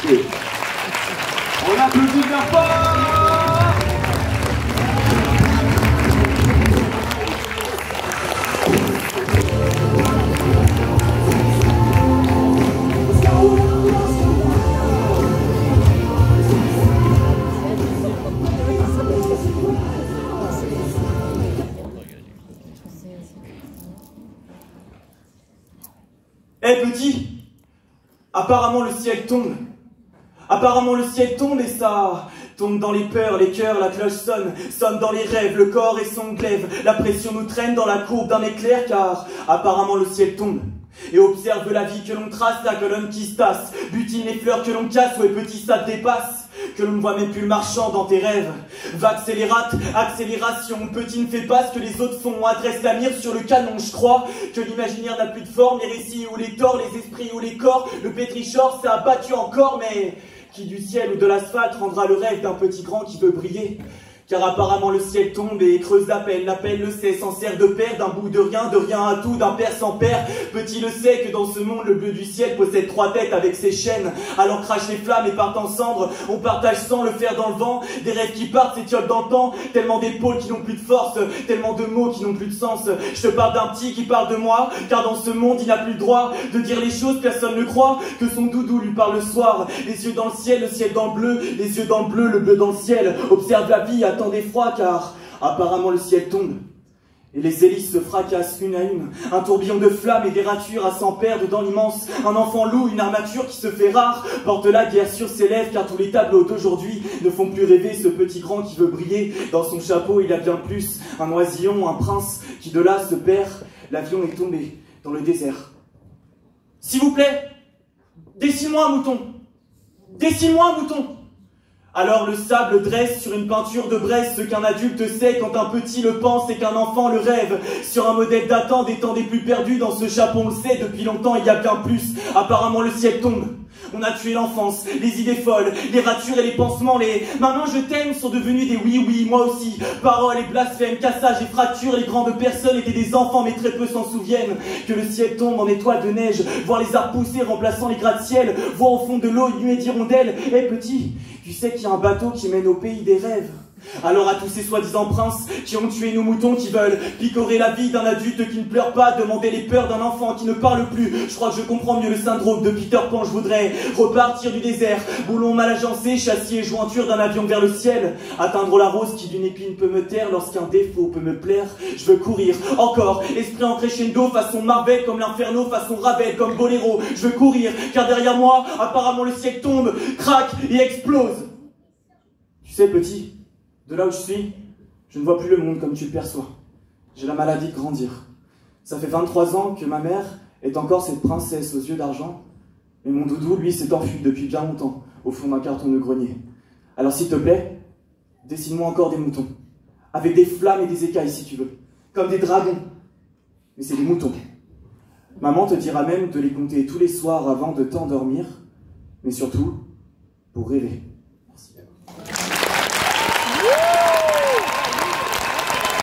magnifique. On applaudit bien fort. Eh petit, apparemment le ciel tombe. Apparemment le ciel tombe et ça tombe dans les peurs, les cœurs, la cloche sonne dans les rêves, le corps et son glaive. La pression nous traîne dans la courbe d'un éclair car apparemment le ciel tombe. Et observe la vie que l'on trace, la colonne qui se tasse, butine les fleurs que l'on casse, ouais petit ça te dépasse, que l'on ne voit même plus le marchand dans tes rêves. Va accélérate, accélération, petit ne fais pas ce que les autres font, adresse la mire sur le canon, je crois que l'imaginaire n'a plus de forme, les récits ou les torts, les esprits ou les corps, le pétrichor s'est abattu encore, mais qui du ciel ou de l'asphalte rendra le rêve d'un petit grand qui veut briller? Car apparemment le ciel tombe et creuse l'appel le sait, s'en sert de père, d'un bout de rien à tout, d'un père sans père. Petit le sait que dans ce monde, le bleu du ciel possède 3 têtes avec ses chaînes. Alors crache les flammes et partent en cendres, on partage sans le fer dans le vent, des rêves qui partent s'étiolent dans le temps, tellement d'épaules qui n'ont plus de force, tellement de mots qui n'ont plus de sens. Je te parle d'un petit qui parle de moi, car dans ce monde il n'a plus le droit de dire les choses, personne ne croit, que son doudou lui parle le soir. Les yeux dans le ciel dans le bleu, les yeux dans le bleu dans le ciel. Observe la vie, attend d'effroi car apparemment le ciel tombe et les hélices se fracassent une à une, un tourbillon de flammes et des ratures à s'en perdre dans l'immense, un enfant loup, une armature qui se fait rare, porte la guerre sur ses lèvres car tous les tableaux d'aujourd'hui ne font plus rêver ce petit grand qui veut briller. Dans son chapeau il a bien plus, un oisillon, un prince qui de là se perd. L'avion est tombé dans le désert. S'il vous plaît, dessine-moi un mouton, dessine-moi un mouton. Alors le sable dresse sur une peinture de Brest ce qu'un adulte sait quand un petit le pense et qu'un enfant le rêve. Sur un modèle datant des temps des plus perdus, dans ce chapeau on le sait, depuis longtemps il y a bien plus. Apparemment le ciel tombe. On a tué l'enfance, les idées folles, les ratures et les pansements, les « maman je t'aime » sont devenus des « oui oui, moi aussi ». Paroles et blasphèmes, cassages et fractures, les grandes personnes étaient des enfants mais très peu s'en souviennent. Que le ciel tombe en étoiles de neige, voir les arbres pousser remplaçant les gratte-ciel, voir au fond de l'eau une nuée d'hirondelles. Eh petit, tu sais qu'il y a un bateau qui mène au pays des rêves. Alors à tous ces soi-disant princes qui ont tué nos moutons, qui veulent picorer la vie d'un adulte qui ne pleure pas, demander les peurs d'un enfant qui ne parle plus, je crois que je comprends mieux le syndrome de Peter Pan. Je voudrais repartir du désert, boulon mal agencé, châssis et jointure d'un avion vers le ciel, atteindre la rose qui d'une épine peut me taire lorsqu'un défaut peut me plaire. Je veux courir, encore, esprit en crescendo, façon Marvel comme l'Inferno, façon Ravel comme Boléro. Je veux courir, car derrière moi, apparemment le ciel tombe, craque et explose. Tu sais petit, de là où je suis, je ne vois plus le monde comme tu le perçois. J'ai la maladie de grandir. Ça fait 23 ans que ma mère est encore cette princesse aux yeux d'argent, mais mon doudou, lui, s'est enfui depuis bien longtemps, au fond d'un carton de grenier. Alors s'il te plaît, dessine-moi encore des moutons, avec des flammes et des écailles si tu veux, comme des dragons. Mais c'est des moutons. Maman te dira même de les compter tous les soirs avant de t'endormir, mais surtout, pour rêver.